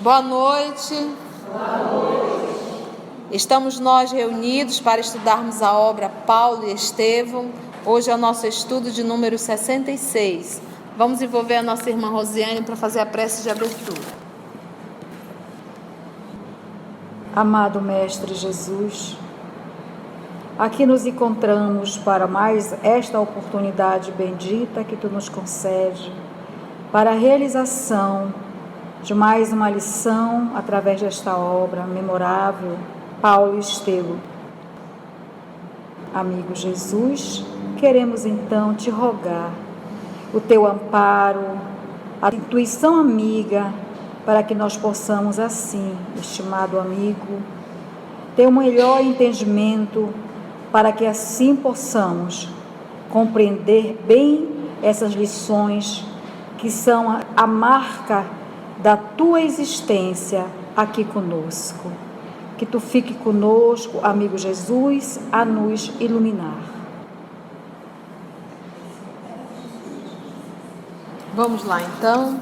Boa noite. Estamos nós reunidos para estudarmos a obra Paulo e Estevão. Hoje é o nosso estudo de número 66. Vamos envolver a nossa irmã Rosiane para fazer a prece de abertura. Amado Mestre Jesus, aqui nos encontramos para mais esta oportunidade bendita que Tu nos concede para a realização de mais uma lição através desta obra memorável, Paulo e Estevão. Amigo Jesus, queremos então Te rogar o Teu amparo, a intuição amiga, para que nós possamos assim, estimado amigo, ter um melhor entendimento, para que assim possamos compreender bem essas lições que são a marca da Tua existência aqui conosco. Que Tu fique conosco, amigo Jesus, a nos iluminar. Vamos lá então.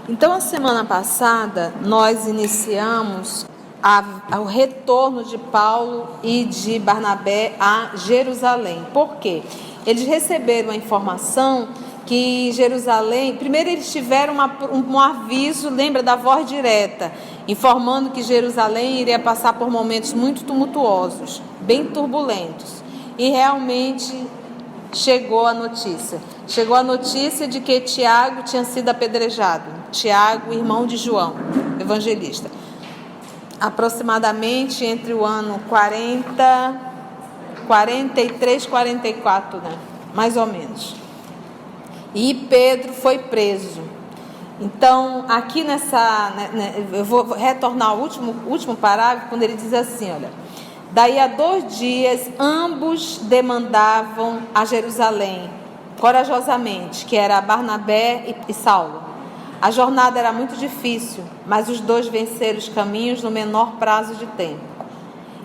Então, a semana passada, nós iniciamos o retorno de Paulo e de Barnabé a Jerusalém. Por quê? Eles receberam a informação que Jerusalém, primeiro eles tiveram um aviso, lembra da voz direta, informando que Jerusalém iria passar por momentos muito tumultuosos, bem turbulentos. E realmente chegou a notícia de que Tiago tinha sido apedrejado. Tiago, irmão de João, evangelista. Aproximadamente entre o ano 43, 44, né? Mais ou menos. E Pedro foi preso. Então, aqui eu vou retornar ao último parágrafo, quando ele diz assim, olha: daí a 2 dias, ambos demandavam a Jerusalém, corajosamente, que era Barnabé e Saulo. A jornada era muito difícil, mas os dois venceram os caminhos no menor prazo de tempo.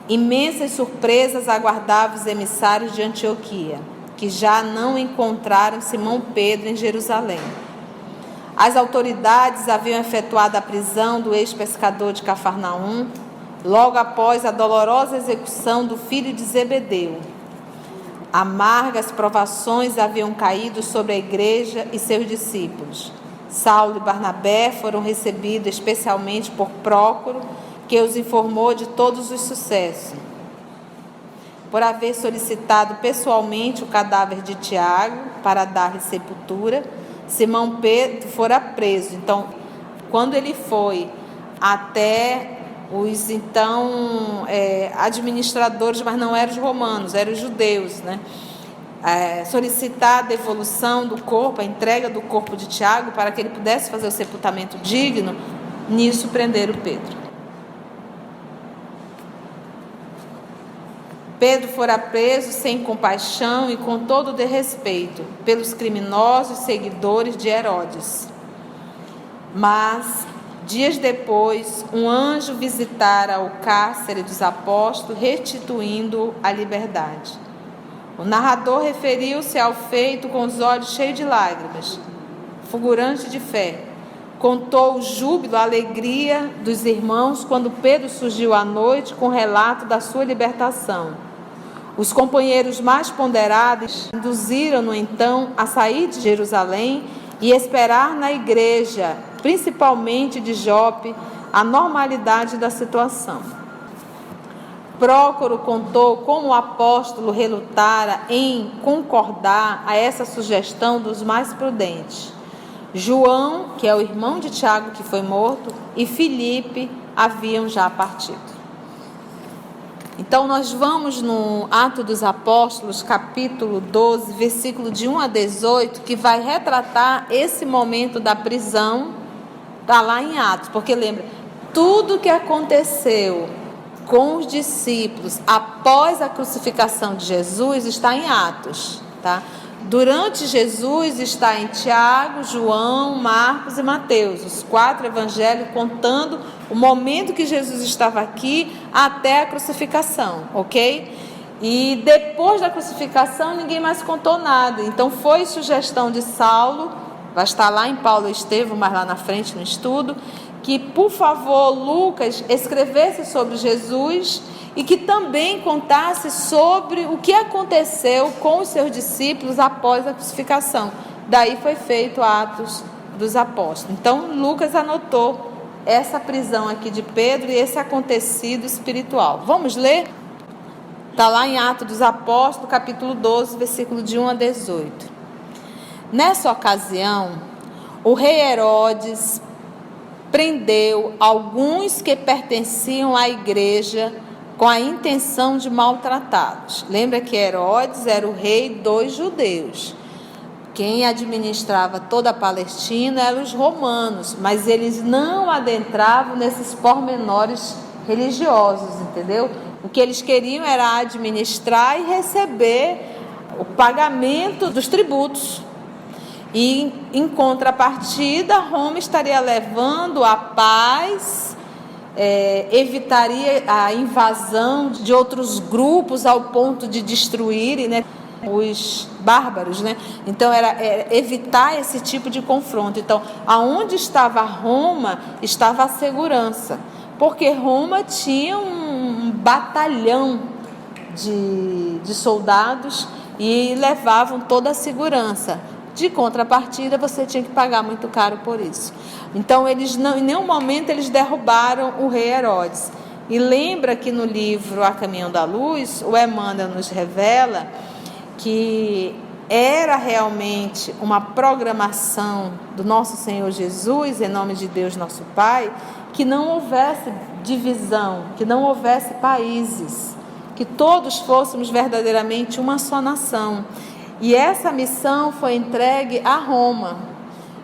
Imensas surpresas aguardavam os emissários de Antioquia, que já não encontraram Simão Pedro em Jerusalém. As autoridades haviam efetuado a prisão do ex-pescador de Cafarnaum, logo após a dolorosa execução do filho de Zebedeu. Amargas provações haviam caído sobre a igreja e seus discípulos. Saulo e Barnabé foram recebidos especialmente por Prócoro, que os informou de todos os sucessos. Por haver solicitado pessoalmente o cadáver de Tiago para dar-lhe sepultura, Simão Pedro fora preso. Então, quando ele foi até os então administradores, mas não eram os romanos, eram os judeus, né? Solicitar a devolução do corpo, a entrega do corpo de Tiago, para que ele pudesse fazer o sepultamento digno, nisso prenderam Pedro. Pedro fora preso sem compaixão e com todo desrespeito pelos criminosos seguidores de Herodes. Mas, dias depois, um anjo visitara o cárcere dos apóstolos, restituindo a liberdade. O narrador referiu-se ao feito com os olhos cheios de lágrimas, fulgurante de fé. Contou o júbilo, a alegria dos irmãos quando Pedro surgiu à noite com o relato da sua libertação. Os companheiros mais ponderados induziram-no então a sair de Jerusalém e esperar na igreja, principalmente de Jope, a normalidade da situação. Prócoro contou como o apóstolo relutara em concordar a essa sugestão dos mais prudentes. João, que é o irmão de Tiago que foi morto, e Filipe haviam já partido. Então nós vamos no Atos dos Apóstolos, capítulo 12, versículo de 1 a 18, que vai retratar esse momento da prisão, está lá em Atos, porque lembra, tudo que aconteceu com os discípulos após a crucificação de Jesus está em Atos, tá? Durante Jesus está em Tiago, João, Marcos e Mateus, os 4 evangelhos contando o momento que Jesus estava aqui até a crucificação, ok? E depois da crucificação ninguém mais contou nada. Então foi sugestão de Saulo, vai estar lá em Paulo e Estevão, mas lá na frente no estudo, que, por favor, Lucas escrevesse sobre Jesus e que também contasse sobre o que aconteceu com os seus discípulos após a crucificação. Daí foi feito Atos dos Apóstolos. Então, Lucas anotou essa prisão aqui de Pedro e esse acontecido espiritual. Vamos ler? Está lá em Atos dos Apóstolos, capítulo 12, versículo de 1 a 18. Nessa ocasião, o rei Herodes prendeu alguns que pertenciam à igreja com a intenção de maltratá-los. Lembra que Herodes era o rei dos judeus. Quem administrava toda a Palestina eram os romanos, mas eles não adentravam nesses pormenores religiosos, entendeu? O que eles queriam era administrar e receber o pagamento dos tributos. E, em contrapartida, Roma estaria levando a paz, evitaria a invasão de outros grupos ao ponto de destruírem, né, os bárbaros, né? Então era evitar esse tipo de confronto. Então, aonde estava Roma, estava a segurança, porque Roma tinha um batalhão de soldados e levavam toda a segurança. De contrapartida, você tinha que pagar muito caro por isso. Então, eles não, em nenhum momento eles derrubaram o rei Herodes. E lembra que no livro A Caminho da Luz, o Emmanuel nos revela que era realmente uma programação do nosso Senhor Jesus, em nome de Deus nosso Pai, que não houvesse divisão, que não houvesse países, que todos fôssemos verdadeiramente uma só nação. E essa missão foi entregue a Roma.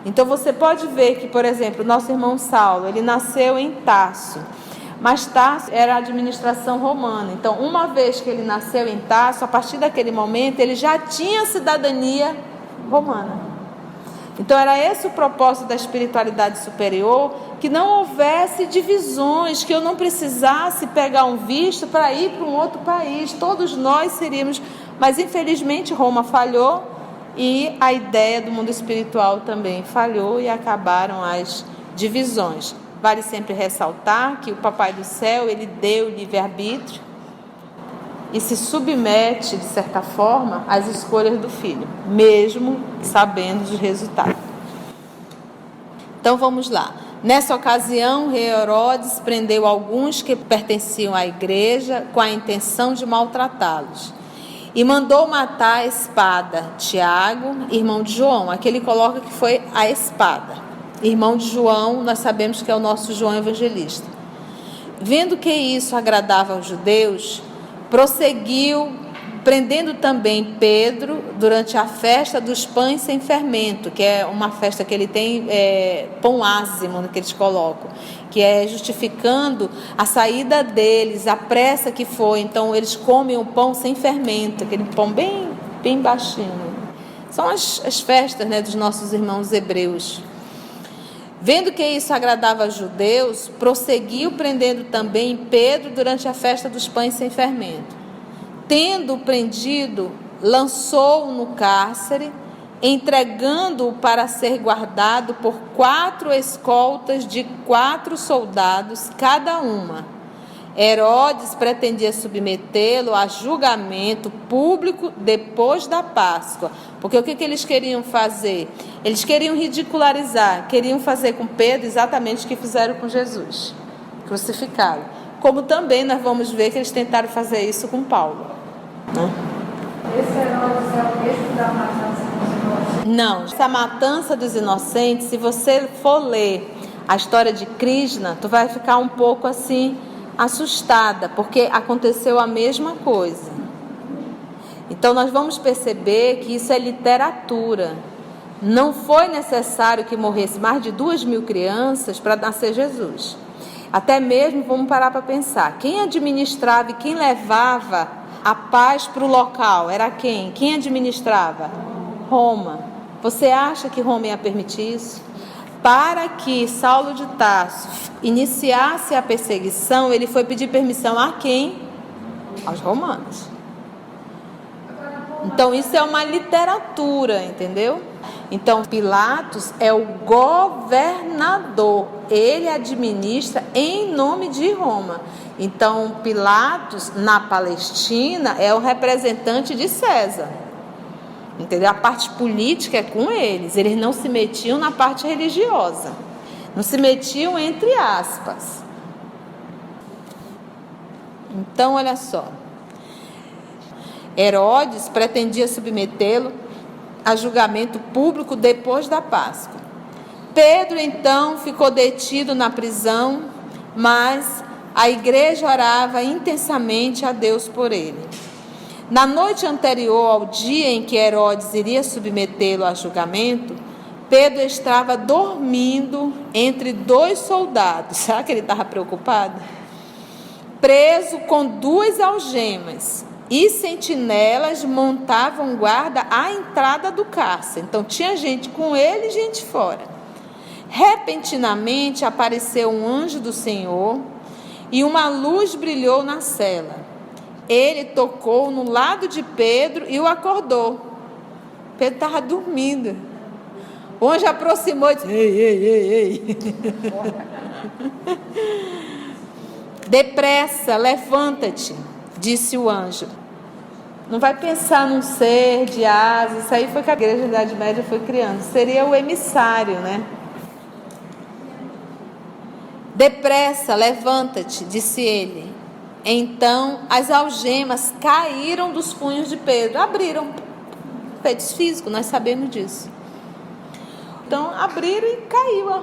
Então você pode ver que, por exemplo, o nosso irmão Saulo, ele nasceu em Tarso, mas Tarso era a administração romana. Então, uma vez que ele nasceu em Tarso, a partir daquele momento, ele já tinha cidadania romana. Então, era esse o propósito da espiritualidade superior, que não houvesse divisões, que eu não precisasse pegar um visto para ir para um outro país. Todos nós seríamos... Mas, infelizmente, Roma falhou e a ideia do mundo espiritual também falhou e acabaram as divisões. Vale sempre ressaltar que o Papai do Céu, ele deu livre-arbítrio e se submete, de certa forma, às escolhas do Filho, mesmo sabendo dos resultados. Então, vamos lá. Nessa ocasião, o rei Herodes prendeu alguns que pertenciam à igreja com a intenção de maltratá-los. E mandou matar a espada Tiago, irmão de João. Aqui ele coloca que foi a espada. Irmão de João, nós sabemos que é o nosso João Evangelista. Vendo que isso agradava aos judeus, prosseguiu, prendendo também Pedro durante a festa dos pães sem fermento, que é uma festa que ele tem, pão ázimo, que eles colocam, que é justificando a saída deles, a pressa que foi. Então eles comem o pão sem fermento, aquele pão bem, bem baixinho. São as festas, né, dos nossos irmãos hebreus. Vendo que isso agradava aos judeus, prosseguiu prendendo também Pedro durante a festa dos pães sem fermento. Tendo-o prendido, lançou-o no cárcere, entregando-o para ser guardado por 4 escoltas de 4 soldados cada uma. Herodes pretendia submetê-lo a julgamento público depois da Páscoa. Porque o que eles queriam fazer? Eles queriam ridicularizar, queriam fazer com Pedro exatamente o que fizeram com Jesus, crucificá-lo. Como também nós vamos ver que eles tentaram fazer isso com Paulo. Esse Herodes é o mesmo da matança dos inocentes? Não, essa matança dos inocentes, se você for ler a história de Krishna, tu vai ficar um pouco assim assustada, porque aconteceu a mesma coisa. Então nós vamos perceber que isso é literatura. Não foi necessário que morresse mais de 2.000 crianças para nascer Jesus. Até mesmo, vamos parar para pensar, quem administrava e quem levava a paz para o local era quem? Quem administrava? Roma. Você acha que Roma ia permitir isso? Para que Saulo de Tarso iniciasse a perseguição, ele foi pedir permissão a quem? Aos romanos. Então isso é uma literatura, entendeu? Então, Pilatos é o governador, ele administra em nome de Roma. Então, Pilatos, na Palestina, é o representante de César. Entendeu? A parte política é com eles não se metiam na parte religiosa, não se metiam entre aspas. Então, olha só, Herodes pretendia submetê-lo a julgamento público depois da Páscoa. Pedro, então, ficou detido na prisão, mas a igreja orava intensamente a Deus por ele. Na noite anterior ao dia em que Herodes iria submetê-lo a julgamento, Pedro estava dormindo entre 2 soldados. Será que ele estava preocupado? Preso com 2 algemas, e sentinelas montavam guarda à entrada do cárcere. Então tinha gente com ele e gente fora. Repentinamente apareceu um anjo do Senhor e uma luz brilhou na cela. Ele tocou no lado de Pedro e o acordou. Pedro estava dormindo. O anjo aproximou e disse: ei. Depressa, levanta-te, disse o anjo. Não vai pensar num ser de asas. Isso aí foi que a igreja da Idade Média foi criando. Seria o emissário, né? Depressa, levanta-te, disse ele. Então as algemas caíram dos punhos de Pedro. Abriram. Feitos físicos, nós sabemos disso. Então abriram e caiu, ó.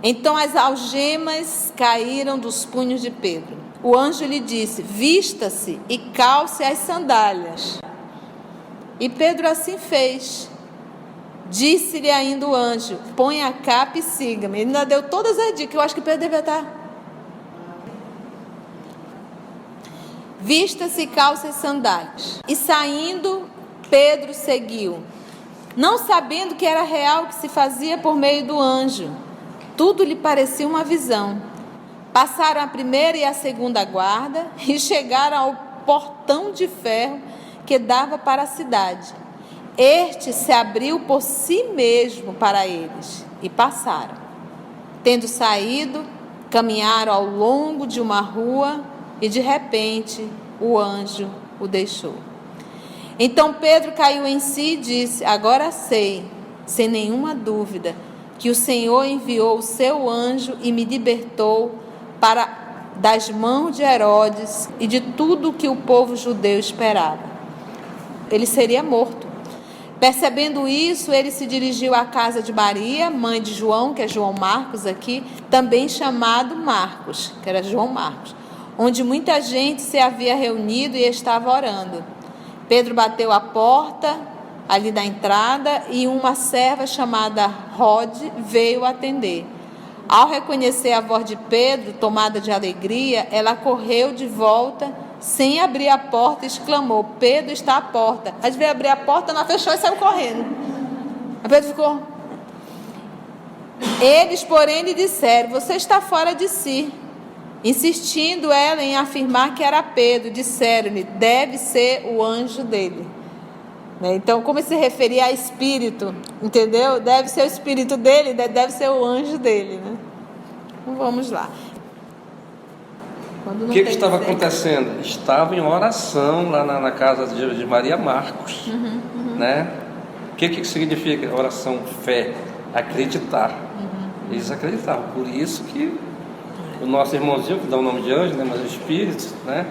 Então as algemas caíram dos punhos de Pedro. O anjo lhe disse: vista-se e calce as sandálias. E Pedro assim fez. Disse-lhe ainda o anjo: põe a capa e siga-me. Ele ainda deu todas as dicas. Eu acho que Pedro devia estar. Vista-se e calce as sandálias. E saindo, Pedro seguiu, não sabendo que era real o que se fazia por meio do anjo. Tudo lhe parecia uma visão. Passaram a primeira e a segunda guarda e chegaram ao portão de ferro que dava para a cidade. Este se abriu por si mesmo para eles e passaram. Tendo saído, caminharam ao longo de uma rua e de repente o anjo o deixou. Então Pedro caiu em si e disse: agora sei, sem nenhuma dúvida, que o Senhor enviou o seu anjo e me libertou das mãos de Herodes e de tudo o que o povo judeu esperava. Ele seria morto. Percebendo isso, ele se dirigiu à casa de Maria, mãe de João, que é João Marcos aqui, também chamado Marcos, que era João Marcos, onde muita gente se havia reunido e estava orando. Pedro bateu a porta ali da entrada e uma serva chamada Rode veio atender. Ao reconhecer a voz de Pedro, tomada de alegria, ela correu de volta, sem abrir a porta, e exclamou: Pedro está à porta. Aí veio abrir a porta, não fechou e saiu correndo. Aí Pedro ficou. Eles, porém, lhe disseram: você está fora de si. Insistindo ela em afirmar que era Pedro, disseram-lhe: deve ser o anjo dele. Então, como se referia a espírito, entendeu? Deve ser o espírito dele, deve ser o anjo dele, né? Então, vamos lá. O que estava acontecendo? Estava em oração lá na casa de Maria Marcos, né? O que significa oração? Fé, acreditar. Eles acreditavam, por isso que o nosso irmãozinho, que dá o nome de anjo, né? Mas o espírito, né?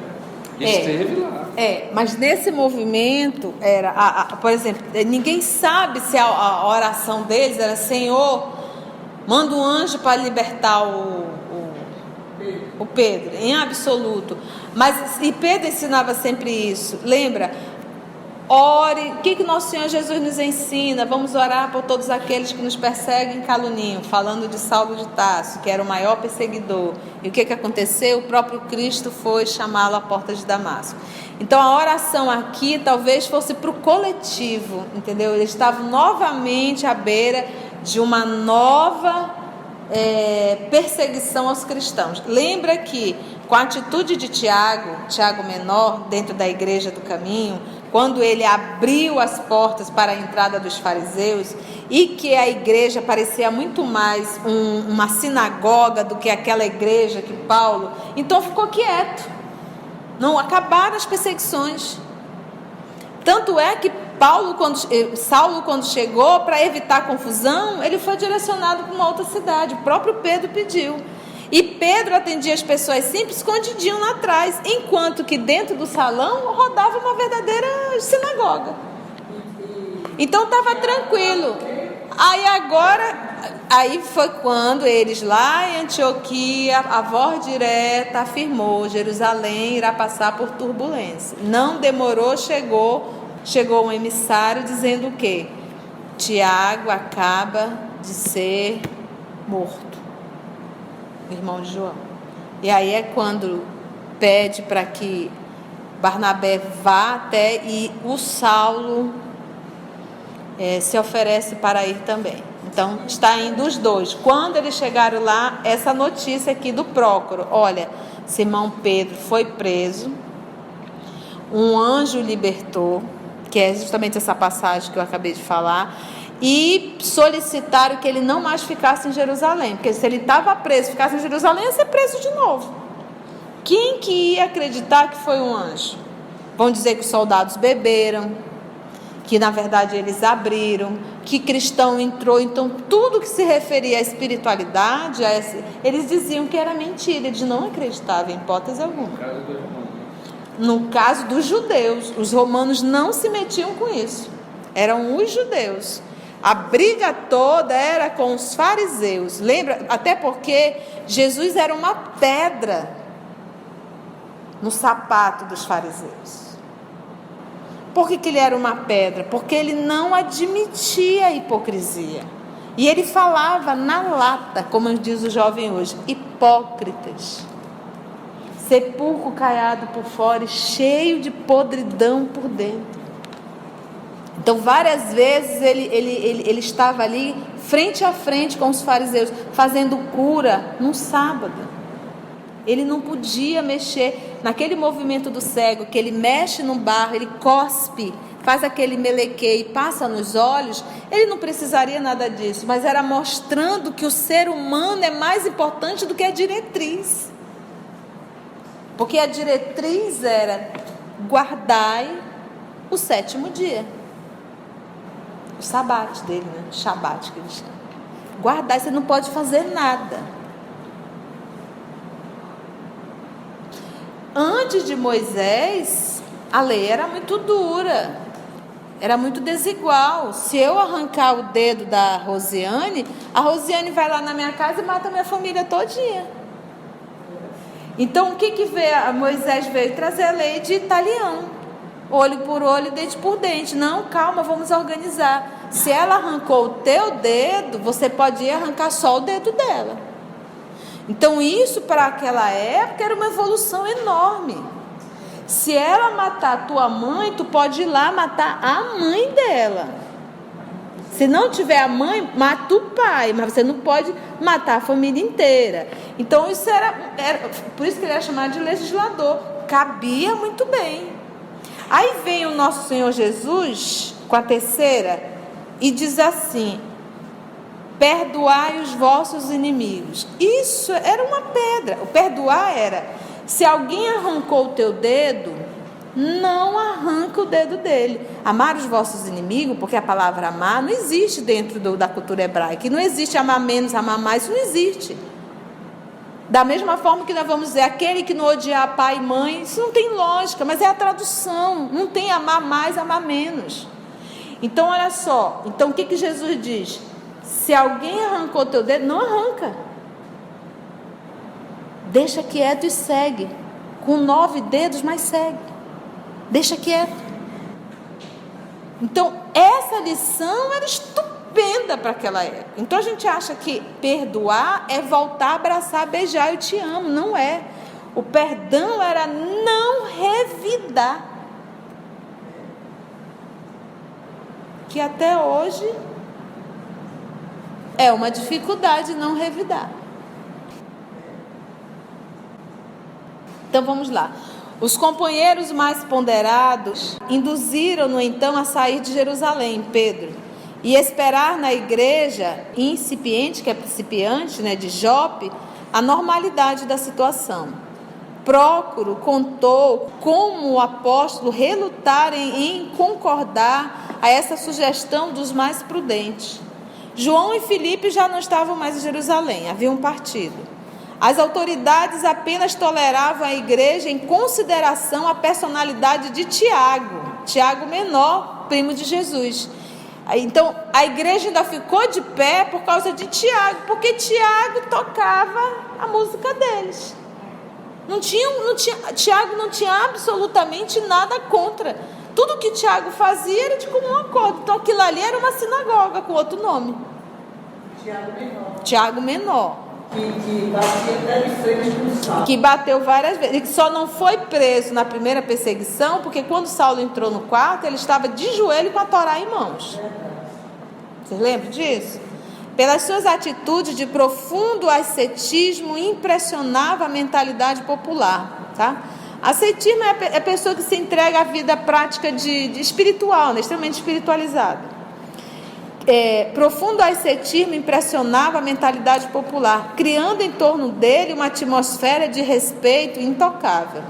Esteve lá. Mas nesse movimento, por exemplo, ninguém sabe se a oração deles era: Senhor, manda um anjo para libertar o Pedro, em absoluto. Mas e Pedro ensinava sempre isso, lembra? Ore. O que nosso Senhor Jesus nos ensina? Vamos orar por todos aqueles que nos perseguem e caluniam, falando de Saulo de Tarso, que era o maior perseguidor. E o que aconteceu? O próprio Cristo foi chamá-lo à porta de Damasco. Então a oração aqui talvez fosse para o coletivo, entendeu? Eles estavam novamente à beira de uma nova perseguição aos cristãos. Lembra que com a atitude de Tiago menor, dentro da igreja do caminho, quando ele abriu as portas para a entrada dos fariseus, e que a igreja parecia muito mais uma sinagoga do que aquela igreja que Paulo, então ficou quieto. Não acabaram as perseguições. Tanto é que Saulo, quando chegou, para evitar confusão, ele foi direcionado para uma outra cidade. O próprio Pedro pediu. E Pedro atendia as pessoas simples, escondidinho lá atrás, enquanto que dentro do salão rodava uma verdadeira sinagoga. Então estava tranquilo. Aí foi quando eles lá em Antioquia, a voz direta afirmou: Jerusalém irá passar por turbulência. Não demorou, chegou um emissário dizendo o quê? Tiago acaba de ser morto, irmão de João. E aí é quando pede para que Barnabé vá até, e o Saulo se oferece para ir também. Então está indo os dois. Quando eles chegaram lá, essa notícia aqui do Prócoro: olha, Simão Pedro foi preso, um anjo o libertou, que é justamente essa passagem que eu acabei de falar, e solicitaram que ele não mais ficasse em Jerusalém, porque se ele estava preso, ficasse em Jerusalém, ia ser preso de novo. Quem que ia acreditar que foi um anjo? Vão dizer que os soldados beberam, que na verdade eles abriram, que cristão entrou. Então tudo que se referia à espiritualidade, eles diziam que era mentira, eles não acreditavam em hipótese alguma. No caso dos judeus, os romanos não se metiam com isso, eram os judeus. A briga toda era com os fariseus, lembra? Até porque Jesus era uma pedra no sapato dos fariseus. Por que ele era uma pedra? Porque ele não admitia a hipocrisia. E ele falava na lata, como diz o jovem hoje: hipócritas, sepulcro caiado por fora e cheio de podridão por dentro. Então várias vezes ele estava ali frente a frente com os fariseus, fazendo cura no sábado. Ele não podia mexer naquele movimento do cego, que ele mexe no barro, ele cospe, faz aquele melequê e passa nos olhos. Ele não precisaria nada disso, mas era mostrando que o ser humano é mais importante do que a diretriz. Porque a diretriz era: guardai o 7º dia. O sabate dele, né? O shabat que eles chamam. Guardai, você não pode fazer nada. Antes de Moisés, a lei era muito dura, era muito desigual. Se eu arrancar o dedo da Rosiane, a Rosiane vai lá na minha casa e mata a minha família todinha. Então o que Moisés veio trazer? A lei de talião, olho por olho, dente por dente. Não, calma, vamos organizar. Se ela arrancou o teu dedo, você pode ir arrancar só o dedo dela. Então isso para aquela época era uma evolução enorme. Se ela matar a tua mãe, tu pode ir lá matar a mãe dela. Se não tiver a mãe, mata o pai, mas você não pode matar a família inteira. Então isso era por isso que ele era chamado de legislador. Cabia muito bem. Aí vem o nosso Senhor Jesus com a terceira e diz assim: perdoai os vossos inimigos. Isso era uma pedra. O perdoar era: se alguém arrancou o teu dedo, não arranca o dedo dele. Amar os vossos inimigos, porque a palavra amar não existe dentro da cultura hebraica. E não existe amar menos, amar mais, isso não existe. Da mesma forma que nós vamos dizer aquele que não odiar pai e mãe, isso não tem lógica, mas é a tradução. Não tem amar mais, amar menos. Então olha só, então o que Jesus diz? Se alguém arrancou teu dedo, não arranca. Deixa quieto e segue. Com 9 dedos, mas segue. Deixa quieto. Então essa lição era estupenda para aquela época. Então a gente acha que perdoar é voltar, abraçar, beijar, eu te amo. Não é. O perdão era não revidar. Que até hoje é uma dificuldade não revidar. Então vamos lá. Os companheiros mais ponderados induziram-no então a sair de Jerusalém, Pedro, e esperar na igreja incipiente, que é principiante, de Jope, a normalidade da situação. Prócoro contou como o apóstolo relutara em concordar a essa sugestão dos mais prudentes. João e Filipe já não estavam mais em Jerusalém, haviam partido. As autoridades apenas toleravam a igreja em consideração a personalidade de Tiago menor, primo de Jesus. Então, a igreja ainda ficou de pé por causa de Tiago, porque Tiago tocava a música deles. Tiago não tinha absolutamente nada contra. Tudo que Tiago fazia era de comum acordo. Então, aquilo ali era uma sinagoga com outro nome. Tiago menor. Que batia até de frente com Saulo. Que bateu várias vezes. Ele só não foi preso na primeira perseguição, porque quando Saulo entrou no quarto, ele estava de joelho com a Torá em mãos. Vocês lembram disso? Pelas suas atitudes de profundo ascetismo, impressionava a mentalidade popular. Tá? Ascetismo é a pessoa que se entrega à vida prática de espiritual, extremamente espiritualizada. Profundo ascetismo impressionava a mentalidade popular, criando em torno dele uma atmosfera de respeito intocável.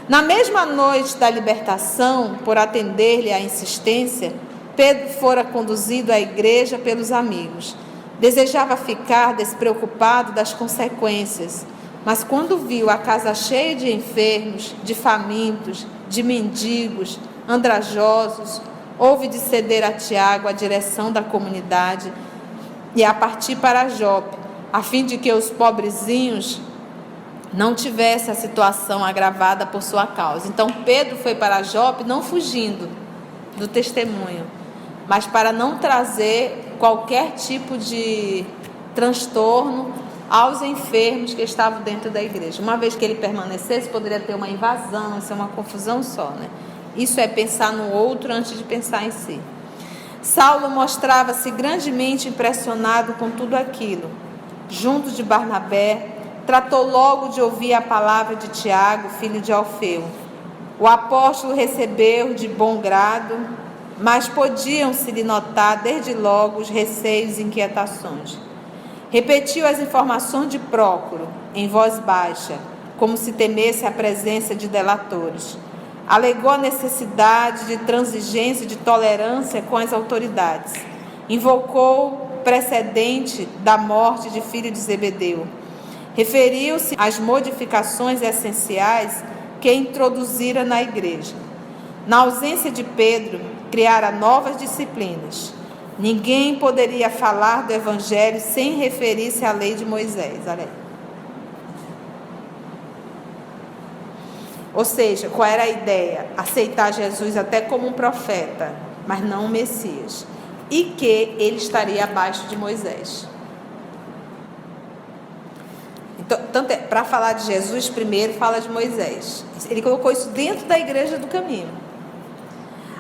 Na mesma noite da libertação, por atender-lhe à insistência, Pedro fora conduzido à igreja pelos amigos. Desejava ficar despreocupado das consequências, mas quando viu a casa cheia de enfermos, de famintos, de mendigos, andrajosos, houve de ceder a Tiago a direção da comunidade e a partir para Jope, a fim de que os pobrezinhos não tivessem a situação agravada por sua causa. Então Pedro foi para Jope não fugindo do testemunho, mas para não trazer qualquer tipo de transtorno aos enfermos que estavam dentro da igreja. Uma vez que ele permanecesse, poderia ter uma invasão, isso é uma confusão só, Isso é pensar no outro antes de pensar em si. Saulo mostrava-se grandemente impressionado com tudo aquilo. Junto de Barnabé, tratou logo de ouvir a palavra de Tiago, filho de Alfeu. O apóstolo recebeu de bom grado, mas podiam-se-lhe notar desde logo os receios e inquietações. Repetiu as informações de Prócoro, em voz baixa, como se temesse a presença de delatores. Alegou a necessidade de transigência e de tolerância com as autoridades. Invocou precedente da morte de filho de Zebedeu. Referiu-se às modificações essenciais que introduzira na igreja. Na ausência de Pedro, criara novas disciplinas. Ninguém poderia falar do evangelho sem referir-se à lei de Moisés. Olha aí. Ou seja, qual era a ideia? Aceitar Jesus até como um profeta, mas não um Messias. E que ele estaria abaixo de Moisés. Então, para falar de Jesus, primeiro fala de Moisés. Ele colocou isso dentro da igreja do caminho.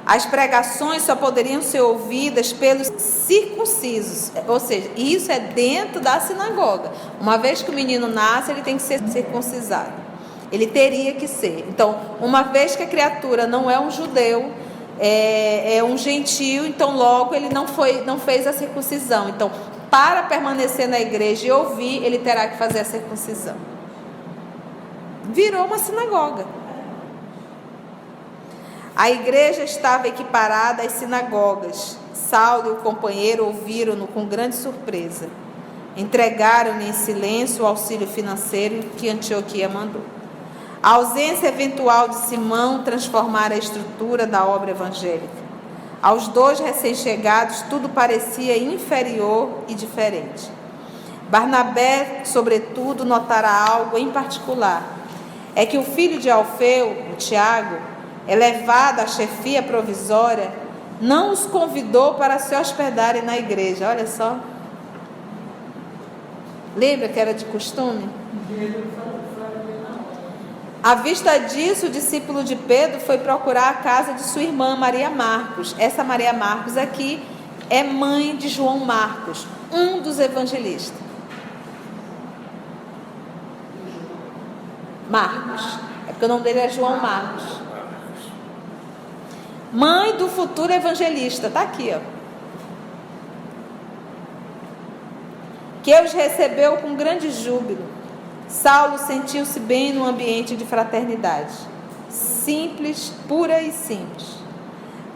As pregações só poderiam ser ouvidas pelos circuncisos. Ou seja, isso é dentro da sinagoga. Uma vez que o menino nasce, ele tem que ser circuncisado. Ele teria que ser. Então, uma vez que a criatura não é um judeu, é um gentio, então logo ele não fez a circuncisão. Então, para permanecer na igreja e ouvir, ele terá que fazer a circuncisão. Virou uma sinagoga. A igreja estava equiparada às sinagogas. Saulo e o companheiro ouviram-no com grande surpresa. Entregaram-lhe em silêncio o auxílio financeiro que Antioquia mandou. A ausência eventual de Simão transformara a estrutura da obra evangélica. Aos dois recém-chegados, tudo parecia inferior e diferente. Barnabé, sobretudo, notara algo em particular. É que o filho de Alfeu, o Tiago, elevado à chefia provisória, não os convidou para se hospedarem na igreja. Olha só. Lembra que era de costume? À vista disso, o discípulo de Pedro foi procurar a casa de sua irmã Maria Marcos. Essa Maria Marcos aqui é mãe de João Marcos, um dos evangelistas. Marcos. É porque o nome dele é João Marcos. Mãe do futuro evangelista, está aqui, ó. Que os recebeu com grande júbilo. Saulo sentiu-se bem no ambiente de fraternidade. Simples, pura e simples.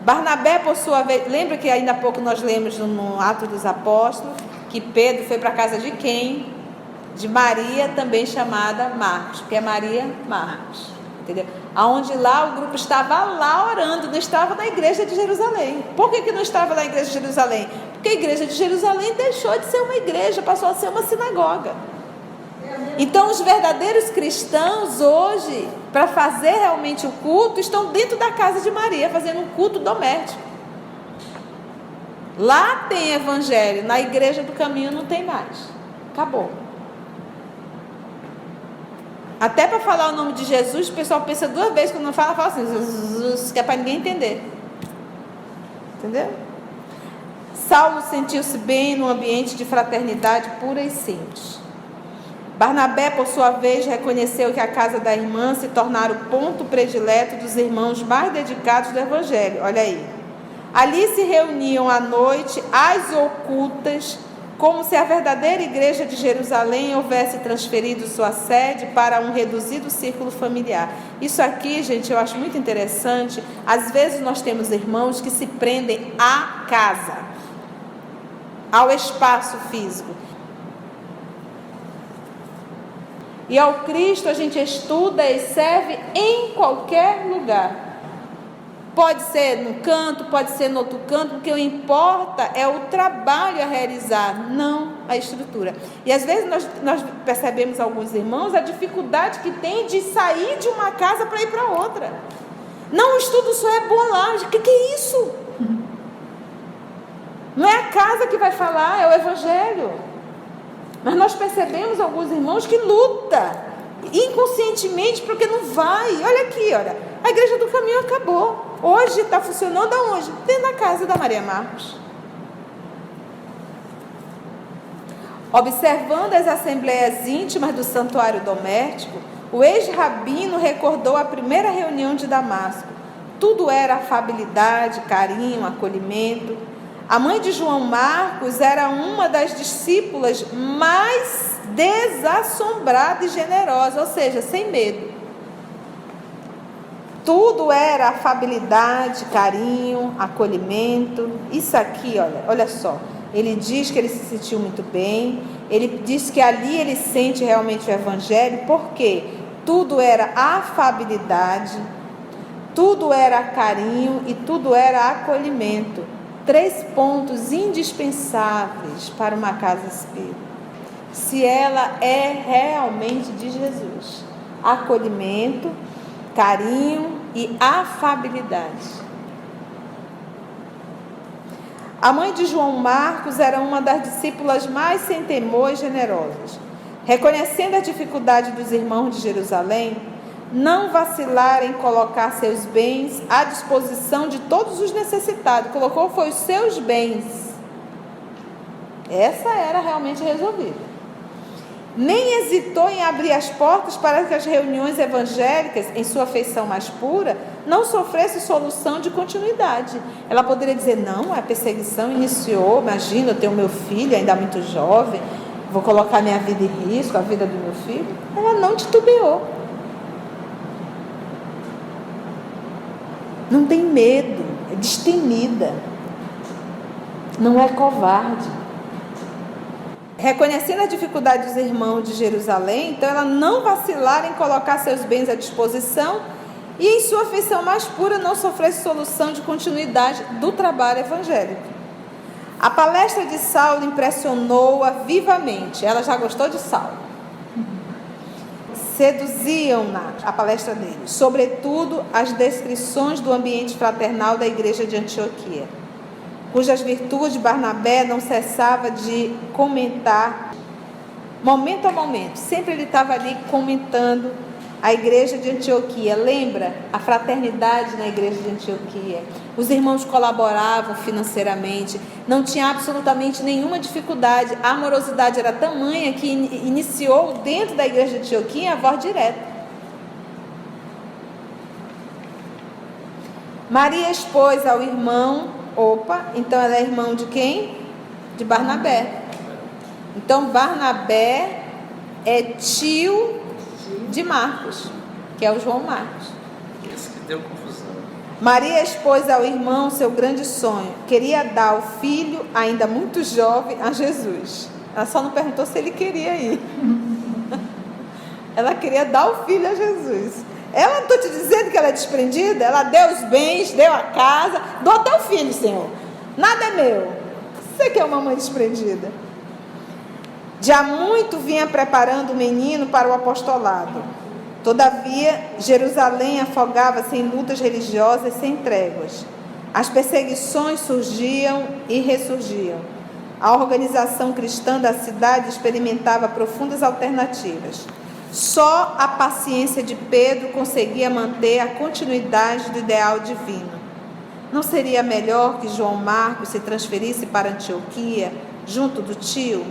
Barnabé, por sua vez, lembra que ainda há pouco nós lemos no Atos dos Apóstolos, que Pedro foi para a casa de quem? De Maria, também chamada Marcos, porque é Maria Marcos, entendeu? Aonde lá o grupo estava lá orando, não estava na igreja de Jerusalém. Por que não estava na igreja de Jerusalém? Porque a igreja de Jerusalém deixou de ser uma igreja, passou a ser uma sinagoga. Então os verdadeiros cristãos hoje, para fazer realmente o culto, estão dentro da casa de Maria, fazendo um culto doméstico. Lá tem evangelho, na igreja do caminho não tem mais. Acabou. Até para falar o nome de Jesus, o pessoal pensa duas vezes, quando não fala assim, Jesus, que é para ninguém entender. Entendeu? Saulo sentiu-se bem no ambiente de fraternidade pura e simples. Barnabé, por sua vez, reconheceu que a casa da irmã se tornara o ponto predileto dos irmãos mais dedicados do evangelho. Olha aí. Ali se reuniam à noite as ocultas, como se a verdadeira igreja de Jerusalém houvesse transferido sua sede para um reduzido círculo familiar. Isso aqui, gente, eu acho muito interessante. Às vezes nós temos irmãos que se prendem à casa, ao espaço físico. E ao Cristo a gente estuda e serve em qualquer lugar. Pode ser no canto, pode ser no outro canto, porque o que importa é o trabalho a realizar, não a estrutura. E às vezes nós percebemos alguns irmãos a dificuldade que tem de sair de uma casa para ir para outra. Não, o estudo só é bom lá. O que é isso? Não é a casa que vai falar, é o evangelho. Mas nós percebemos alguns irmãos que lutam inconscientemente porque não vai. Olha aqui, olha, a igreja do caminho acabou. Hoje está funcionando aonde? Dentro da casa da Maria Marcos. Observando as assembleias íntimas do santuário doméstico, o ex-rabino recordou a primeira reunião de Damasco. Tudo era afabilidade, carinho, acolhimento. A mãe de João Marcos era uma das discípulas mais desassombrada e generosa, ou seja, sem medo. Tudo era afabilidade, carinho, acolhimento. Isso aqui, olha só. Ele diz que ele se sentiu muito bem. Ele diz que ali ele sente realmente o evangelho, porque tudo era afabilidade, tudo era carinho e tudo era acolhimento. 3 pontos indispensáveis para uma casa espírita. Se ela é realmente de Jesus: acolhimento, carinho e afabilidade. A mãe de João Marcos era uma das discípulas mais sem temor e generosas. Reconhecendo a dificuldade dos irmãos de Jerusalém, não vacilar em colocar seus bens à disposição de todos os necessitados. Colocou foi os seus bens. Essa era realmente resolvida. Nem hesitou em abrir as portas para que as reuniões evangélicas, em sua feição mais pura, não sofressem solução de continuidade. Ela poderia dizer, não, a perseguição iniciou, imagina, eu tenho meu filho ainda muito jovem, vou colocar minha vida em risco, a vida do meu filho. Ela não titubeou. Não tem medo, é destemida, não é covarde. Reconhecendo a dificuldade dos irmãos de Jerusalém, então ela não vacilar em colocar seus bens à disposição e em sua afeição mais pura não sofrer solução de continuidade do trabalho evangélico. A palestra de Saulo impressionou-a vivamente. Ela já gostou de Saulo. Seduziam-na, a palestra dele, sobretudo as descrições do ambiente fraternal da igreja de Antioquia, cujas virtudes Barnabé não cessava de comentar, momento a momento. Sempre ele estava ali comentando a igreja de Antioquia. Lembra? A fraternidade na igreja de Antioquia. Os irmãos colaboravam financeiramente, não tinha absolutamente nenhuma dificuldade. A amorosidade era tamanha que iniciou dentro da igreja de Antioquia a voz direta. Maria expôs ao irmão, então ela é irmão de quem? De Barnabé. Então Barnabé é tio de Marcos, que é o João Marcos. Esse que deu confusão. Maria expôs ao irmão seu grande sonho. Queria dar o filho, ainda muito jovem, a Jesus. Ela só não perguntou se ele queria ir. Ela queria dar o filho a Jesus. Ela, não estou te dizendo que ela é desprendida. Ela deu os bens, deu a casa. Dou até o filho, Senhor. Nada é meu. Você que é uma mãe desprendida. Já muito vinha preparando o menino para o apostolado. Todavia, Jerusalém afogava-se em lutas religiosas sem tréguas. As perseguições surgiam e ressurgiam. A organização cristã da cidade experimentava profundas alternativas. Só a paciência de Pedro conseguia manter a continuidade do ideal divino. Não seria melhor que João Marcos se transferisse para Antioquia, junto do tio?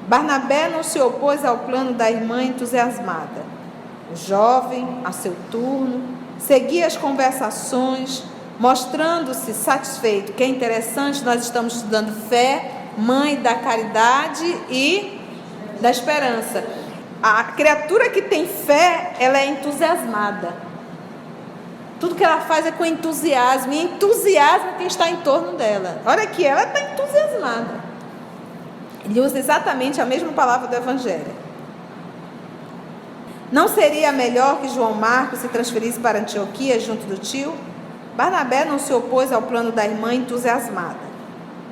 Barnabé não se opôs ao plano da irmã entusiasmada. O jovem, a seu turno, seguia as conversações, mostrando-se satisfeito. Que é interessante, nós estamos estudando fé, mãe da caridade e da esperança. A criatura que tem fé, ela é entusiasmada. Tudo que ela faz é com entusiasmo, e entusiasma quem está em torno dela. Olha aqui, ela está entusiasmada. Ele usa exatamente a mesma palavra do Evangelho. Não seria melhor que João Marcos se transferisse para Antioquia junto do tio? Barnabé não se opôs ao plano da irmã entusiasmada.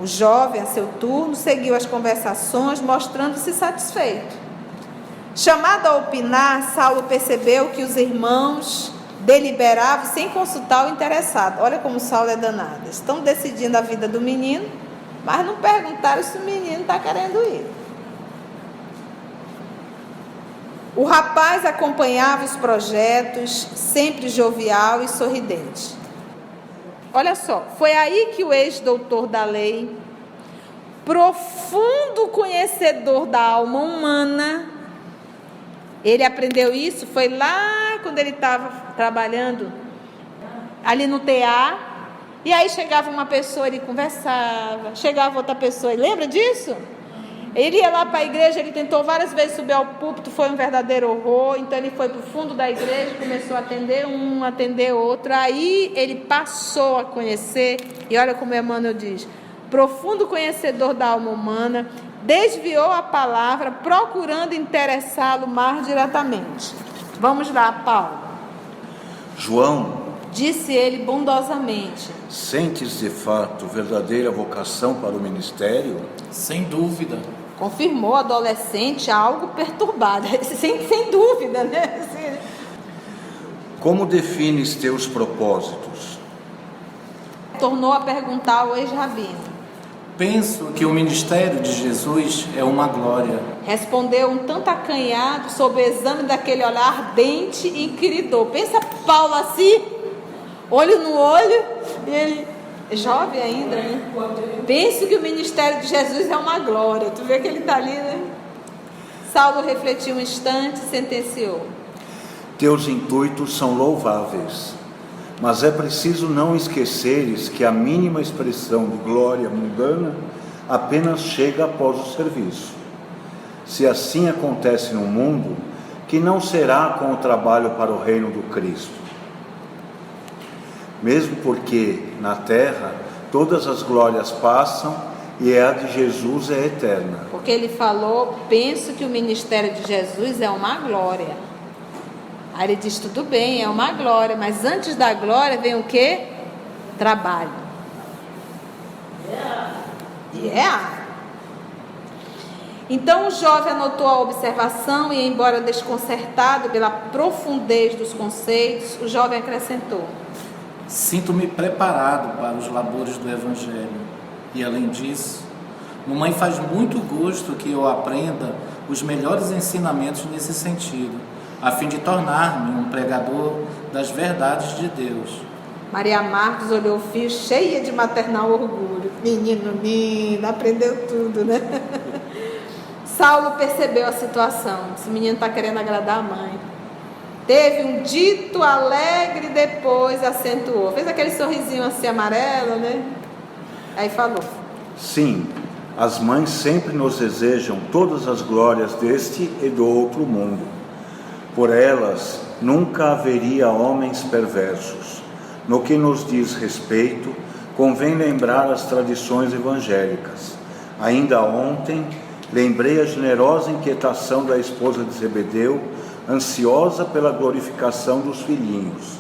O jovem, a seu turno, seguiu as conversações, mostrando-se satisfeito. Chamado a opinar, Saulo percebeu que os irmãos deliberavam sem consultar o interessado. Olha como Saulo é danado. Estão decidindo a vida do menino, mas não perguntaram se o menino está querendo ir. O rapaz acompanhava os projetos, sempre jovial e sorridente. Olha só, foi aí que o ex-doutor da lei, profundo conhecedor da alma humana, ele aprendeu isso, foi lá quando ele estava trabalhando ali no TA, e aí chegava uma pessoa, ele conversava, chegava outra pessoa, e lembra disso? Ele ia lá para a igreja, ele tentou várias vezes subir ao púlpito, foi um verdadeiro horror, então ele foi para o fundo da igreja, começou a atender um, atender outro, aí ele passou a conhecer, e olha como Emmanuel diz, profundo conhecedor da alma humana, desviou a palavra, procurando interessá-lo mais diretamente. Vamos lá, Paulo. João, disse ele bondosamente, sentes de fato verdadeira vocação para o ministério? Sem dúvida. Confirmou o adolescente algo perturbado, sem dúvida, né? Como defines teus propósitos? Tornou a perguntar ao ex-rabino. Penso que o ministério de Jesus é uma glória. Respondeu um tanto acanhado sob o exame daquele olhar ardente e inquiridor. Pensa Paulo assim, olho no olho, e ele, jovem ainda, né? Penso que o ministério de Jesus é uma glória. Tu vê que ele está ali, né? Saulo refletiu um instante e sentenciou. Teus intuitos são louváveis, mas é preciso não esqueceres que a mínima expressão de glória mundana apenas chega após o serviço. Se assim acontece no mundo, que não será com o trabalho para o reino do Cristo? Mesmo porque, na terra, todas as glórias passam e a de Jesus é eterna. Porque ele falou, penso que o ministério de Jesus é uma glória. Aí ele diz, tudo bem, é uma glória, mas antes da glória vem o quê? Trabalho. Então o jovem anotou a observação e, embora desconcertado pela profundez dos conceitos, o jovem acrescentou. Sinto-me preparado para os labores do Evangelho. E além disso, mamãe faz muito gosto que eu aprenda os melhores ensinamentos nesse sentido, a fim de tornar-me um pregador das verdades de Deus. Maria Marcos olhou o filho cheia de maternal orgulho. Menino lindo, aprendeu tudo, né? Saulo percebeu a situação. Esse menino está querendo agradar a mãe. Teve um dito alegre, depois acentuou. Fez aquele sorrisinho assim amarelo, né? Aí falou. Sim, as mães sempre nos desejam todas as glórias deste e do outro mundo. Por elas, nunca haveria homens perversos. No que nos diz respeito, convém lembrar as tradições evangélicas. Ainda ontem, lembrei a generosa inquietação da esposa de Zebedeu, ansiosa pela glorificação dos filhinhos.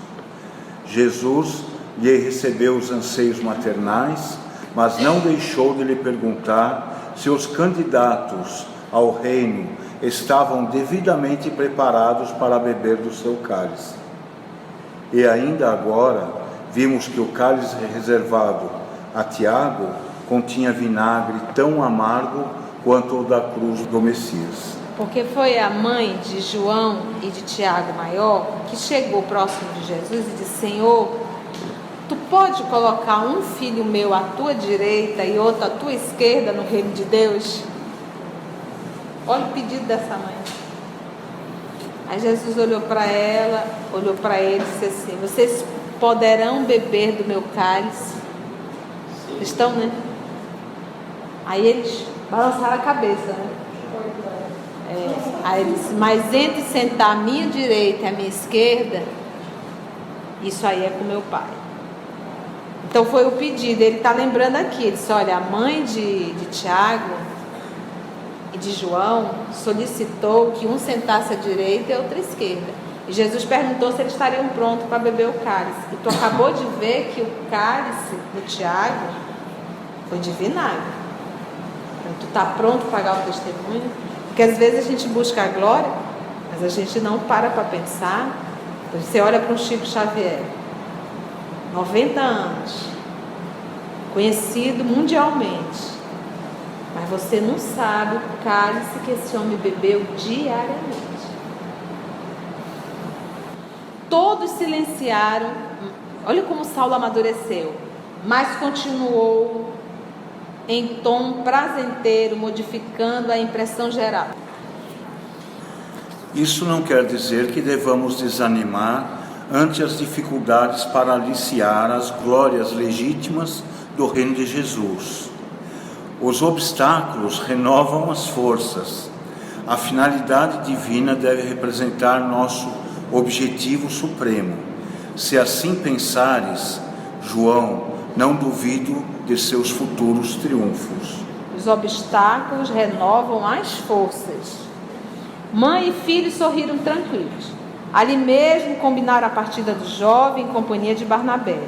Jesus lhe recebeu os anseios maternais, mas não deixou de lhe perguntar se os candidatos ao reino estavam devidamente preparados para beber do seu cálice. E ainda agora, vimos que o cálice reservado a Tiago continha vinagre tão amargo quanto o da cruz do Messias. Porque foi a mãe de João e de Tiago maior que chegou próximo de Jesus e disse: Senhor, tu pode colocar um filho meu à tua direita e outro à tua esquerda no reino de Deus? Olha o pedido dessa mãe. Aí Jesus olhou para ela, olhou para ele e disse assim: vocês poderão beber do meu cálice? Estão, né? Aí eles balançaram a cabeça, né? Aí ele disse: mas entre sentar à minha direita e à minha esquerda, isso aí é com meu pai. Então foi o pedido. Ele está lembrando aqui. Ele disse: olha, a mãe de Tiago e de João solicitou que um sentasse à direita e outro à esquerda. E Jesus perguntou se eles estariam prontos para beber o cálice. E tu acabou de ver que o cálice do Tiago foi de vinagre. Então tu está pronto para pagar o testemunho? Porque às vezes a gente busca a glória, mas a gente não para pensar. Você olha para um Chico Xavier, 90 anos, conhecido mundialmente, mas você não sabe o cálice que esse homem bebeu diariamente. Todos silenciaram. Olha como Saulo amadureceu, mas continuou em tom prazenteiro, modificando a impressão geral. Isso não quer dizer que devamos desanimar ante as dificuldades para aliciar as glórias legítimas do reino de Jesus. Os obstáculos renovam as forças. A finalidade divina deve representar nosso objetivo supremo. Se assim pensares, João, não duvido de seus futuros triunfos. Os obstáculos renovam as forças. Mãe e filho sorriram tranquilos. Ali mesmo combinaram a partida do jovem em companhia de Barnabé.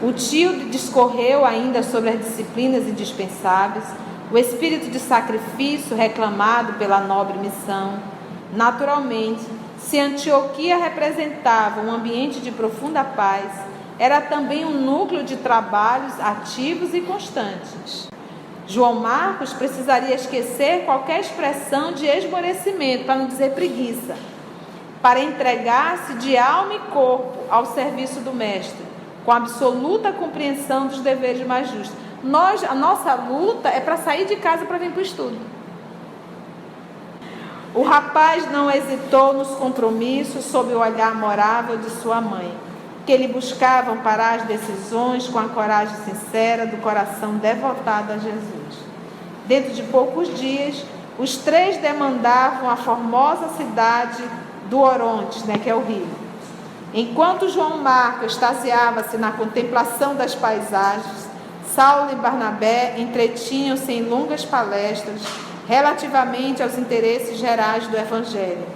O tio discorreu ainda sobre as disciplinas indispensáveis, o espírito de sacrifício reclamado pela nobre missão. Naturalmente, se Antioquia representava um ambiente de profunda paz, era também um núcleo de trabalhos ativos e constantes. João Marcos precisaria esquecer qualquer expressão de esmorecimento, para não dizer preguiça, para entregar-se de alma e corpo ao serviço do Mestre, com absoluta compreensão dos deveres mais justos. A nossa luta é para sair de casa para vir para o estudo. O rapaz não hesitou nos compromissos sob o olhar amorável de sua mãe, que ele buscava amparar as decisões com a coragem sincera do coração devotado a Jesus. Dentro de poucos dias, os três demandavam a formosa cidade do Orontes, que é o rio. Enquanto João Marcos extasiava-se na contemplação das paisagens, Saulo e Barnabé entretinham-se em longas palestras relativamente aos interesses gerais do Evangelho.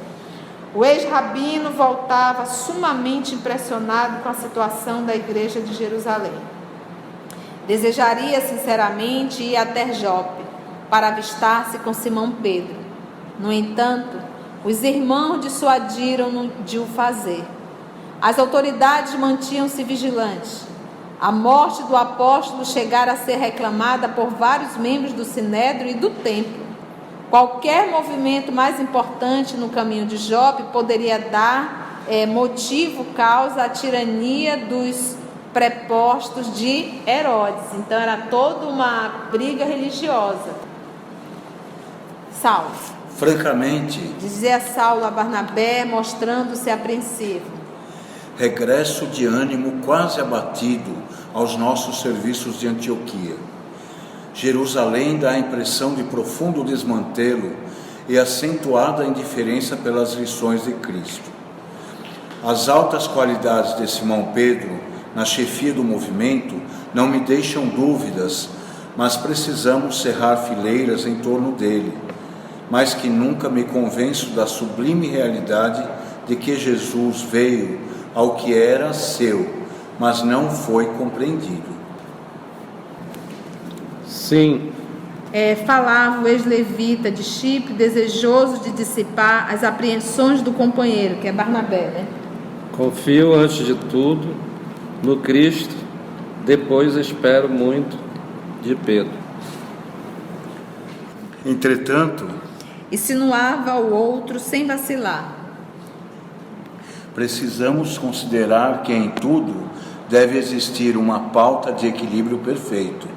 O ex-rabino voltava sumamente impressionado com a situação da igreja de Jerusalém. Desejaria sinceramente ir até Jope para avistar-se com Simão Pedro. No entanto, os irmãos dissuadiram-no de o fazer. As autoridades mantinham-se vigilantes. A morte do apóstolo chegara a ser reclamada por vários membros do Sinédrio e do templo. Qualquer movimento mais importante no caminho de Jope poderia dar causa à tirania dos prepostos de Herodes. Então era toda uma briga religiosa. Saulo. Francamente, dizia Saulo a Barnabé, mostrando-se apreensivo. Regresso de ânimo quase abatido aos nossos serviços de Antioquia. Jerusalém dá a impressão de profundo desmantelo e acentuada indiferença pelas lições de Cristo. As altas qualidades de Simão Pedro na chefia do movimento não me deixam dúvidas, mas precisamos cerrar fileiras em torno dele. Mais que nunca me convenço da sublime realidade de que Jesus veio ao que era seu, mas não foi compreendido. Sim, Falava o ex-levita de Chipre, desejoso de dissipar as apreensões do companheiro, que é Barnabé, né? confio antes de tudo no Cristo, depois espero muito de Pedro. Entretanto, Insinuava ao outro sem vacilar. precisamos considerar que em tudo deve existir uma pauta de equilíbrio perfeito.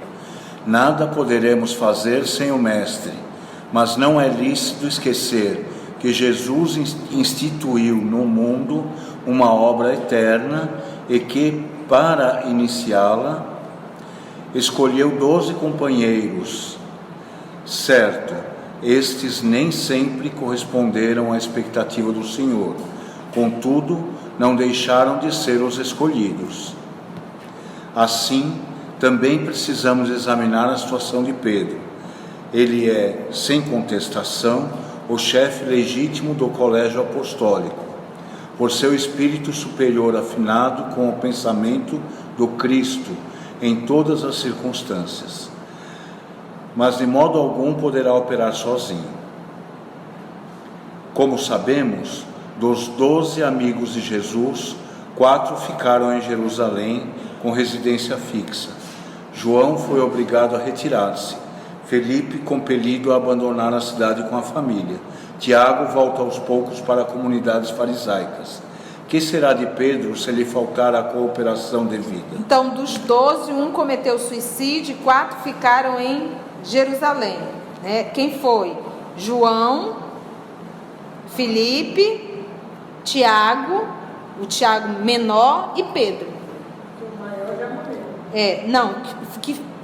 Nada poderemos fazer sem o Mestre, mas não é lícito esquecer que Jesus instituiu no mundo uma obra eterna e que, para iniciá-la, escolheu 12 companheiros. Certo, estes nem sempre corresponderam à expectativa do Senhor, contudo, não deixaram de ser os escolhidos. Assim, também precisamos examinar a situação de Pedro. Ele é, sem contestação, o chefe legítimo do colégio apostólico, por seu espírito superior afinado com o pensamento do Cristo em todas as circunstâncias. Mas de modo algum poderá operar sozinho. Como sabemos, dos 12 amigos de Jesus, 4 ficaram em Jerusalém com residência fixa. João foi obrigado a retirar-se. Felipe, compelido a abandonar a cidade com a família. Tiago volta aos poucos para comunidades farisaicas. Que será de Pedro se lhe faltar a cooperação devida? Então, dos 12, um cometeu suicídio, 4 ficaram em Jerusalém. Né? Quem foi? João, Felipe, Tiago, o Tiago menor e Pedro.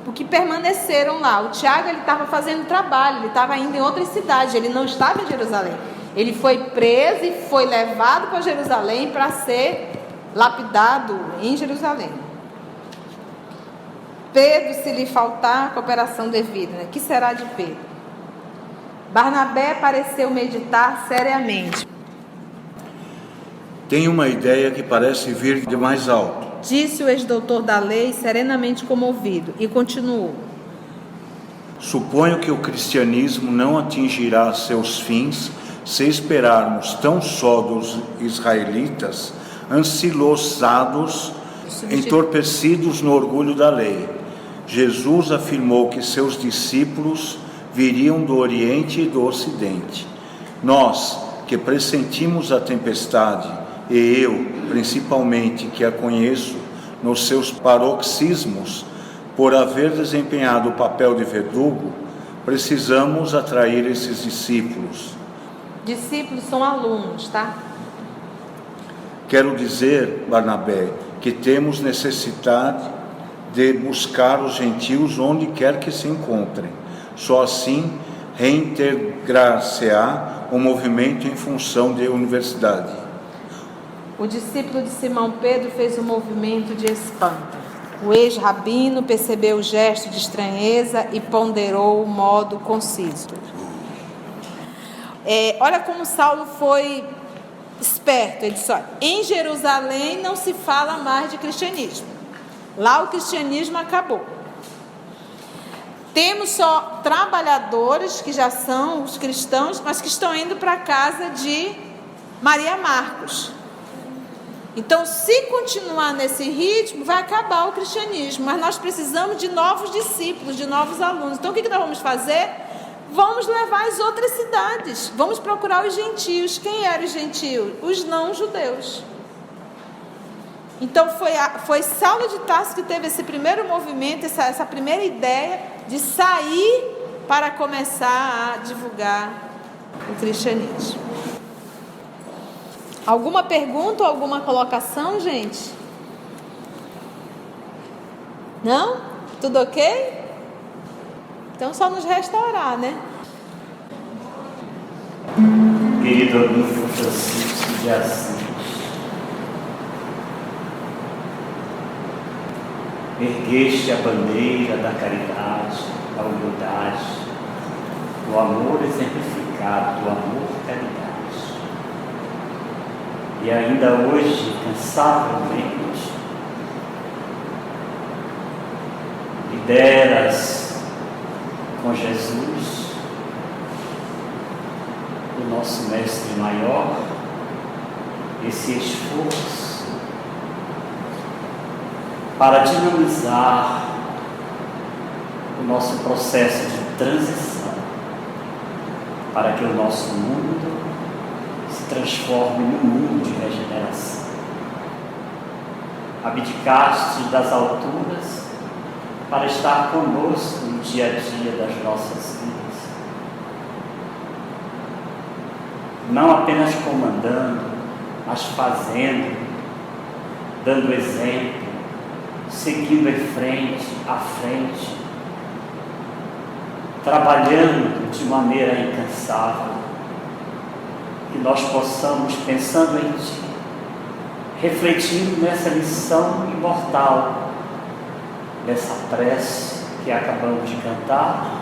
O que permaneceram lá. O Tiago, ele estava fazendo trabalho, ele estava indo em outras cidades, ele não estava em Jerusalém. Ele foi preso e foi levado para Jerusalém para ser lapidado em Jerusalém. Pedro, se lhe faltar a cooperação devida, né? Que será de Pedro? Barnabé pareceu meditar seriamente. Tem uma ideia que parece vir de mais alto. Disse o ex-doutor da lei, serenamente comovido, e continuou. Suponho que o cristianismo não atingirá seus fins se esperarmos tão só dos israelitas ancilossados, entorpecidos no orgulho da lei. Jesus afirmou que seus discípulos viriam do Oriente e do Ocidente. Nós, que pressentimos a tempestade, e eu, principalmente, que a conheço nos seus paroxismos, por haver desempenhado o papel de verdugo, precisamos atrair esses discípulos. Discípulos são alunos, tá? Quero dizer, Barnabé, que temos necessidade de buscar os gentios onde quer que se encontrem. Só assim reintegrar-se-á o movimento em função de universidade. O discípulo de Simão Pedro fez um movimento de espanto. O ex-rabino percebeu o gesto de estranheza e ponderou o modo conciso. Olha como Saulo foi esperto. Ele disse, em Jerusalém não se fala mais de cristianismo. Lá o cristianismo acabou. Temos só trabalhadores que já são os cristãos, mas que estão indo para a casa de Maria Marcos. Então, se continuar nesse ritmo, vai acabar o cristianismo. Mas nós precisamos de novos discípulos, de novos alunos. Então, o que nós vamos fazer? Vamos levar às outras cidades. Vamos procurar os gentios. Quem eram os gentios? Os não-judeus. Então, foi Saulo de Tarso que teve esse primeiro movimento, essa primeira ideia de sair para começar a divulgar o cristianismo. Alguma pergunta ou alguma colocação, gente? Não? Tudo ok? Então só nos resta orar, né? Querido amigo Francisco de Assis, ergueste a bandeira da caridade, da humildade, do amor exemplificado, do amor-caridade. E ainda hoje, incansavelmente, lideras com Jesus, o nosso mestre maior, esse esforço para dinamizar o nosso processo de transição, para que o nosso mundo se transforme num mundo de regeneração. Abdicaste das alturas para estar conosco no dia a dia das nossas vidas, não apenas comandando, mas fazendo, dando exemplo, seguindo à frente, trabalhando de maneira incansável, que nós possamos, pensando em Ti, refletindo nessa lição imortal, nessa prece que acabamos de cantar,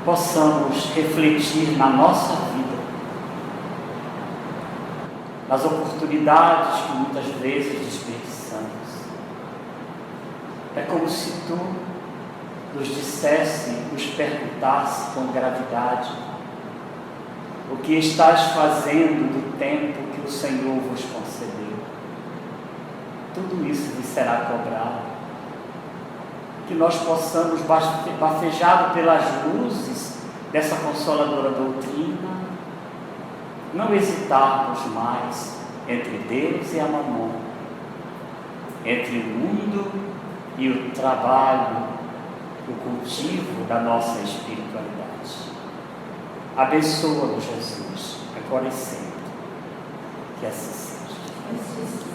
possamos refletir na nossa vida, nas oportunidades que muitas vezes desperdiçamos. É como se Tu nos dissesse, nos perguntasse com gravidade: o que estás fazendo do tempo que o Senhor vos concedeu? Tudo isso lhe será cobrado. Que nós possamos, bafejado pelas luzes dessa consoladora doutrina, não hesitarmos mais entre Deus e a mamon, entre o mundo e o trabalho, o cultivo da nossa espiritualidade. Abençoa-nos, Jesus, agora e sempre. Que assim seja.